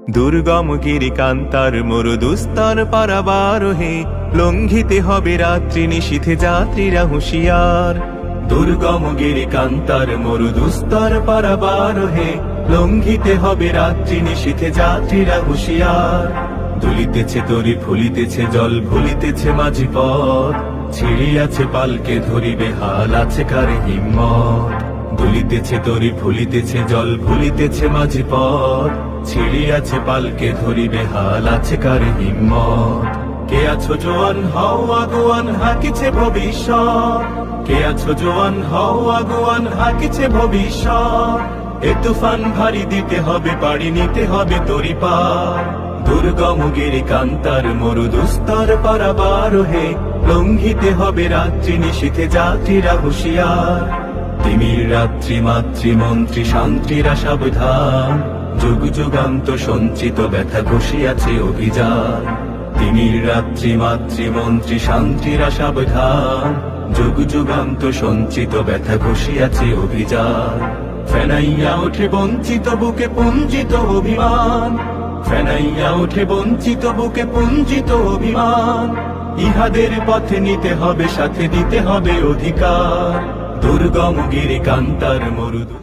দুর্গম গিরিকান্তার মরুদুস্তর পারাবার হে, লঙ্ঘিতে হবে রাত্রি নিশীথে যাত্রীরা হুঁশিয়ার। দুর্গম গিরিকান্তার মরুদুস্তর পারাবার হে, লঙ্ঘিতে হবে রাত্রি নিশীথে যাত্রীরা হুঁশিয়ার। দুলিতেছে তরি ফুলিতেছে জল ভুলিতেছে মাঝি পথ, ছিড়িয়াছে পালকে ধরিবে হাল আছে কারে হিম্মত। দুলিতেছে তরি ফুলিতেছে জল ভুলিতেছে মাঝি পথ, ছিড়িয়াছে পালকে ধরিবে হাল আছে কারে হিম্মত। কে আছো জোয়ান হও আগুয়ান হাকিছে ভবিষ্যৎ, কে আছো জোয়ান হও আগুয়ান হাকিছে ভবিষ্যৎ। এ তুফান ভারী দিতে হবে পাড়ি নিতে হবে তরি পার। দুর্গম গিরিকান্তার মরুদুস্তর পারাবার হে, লঙ্ঘিতে হবে রাত্রি নিশীথে যাত্রীরা হুঁশিয়ার। তিমির রাত্রি মাতৃমন্ত্রী শান্তিরা সাবধান, যুগ যুগান্ত সঞ্চিত ব্যথা ঘষিয়াছে অভিযান। তিমির রাত্রি মাতৃমন্ত্রী শান্তিরা সাবধান, যুগ যুগান্ত সঞ্চিত ব্যথা ঘষিয়াছে অভিযান। ফেনাইয়া ওঠে বঞ্চিত বুকে পুঞ্জিত অভিমান, ফেনাইয়া ওঠে বঞ্চিত বুকে পুঞ্জিত অভিমান। ইহাদের পথে নিতে হবে সাথে দিতে হবে অধিকার। দুর্গম গিরিকান্তার মরুদুস্তর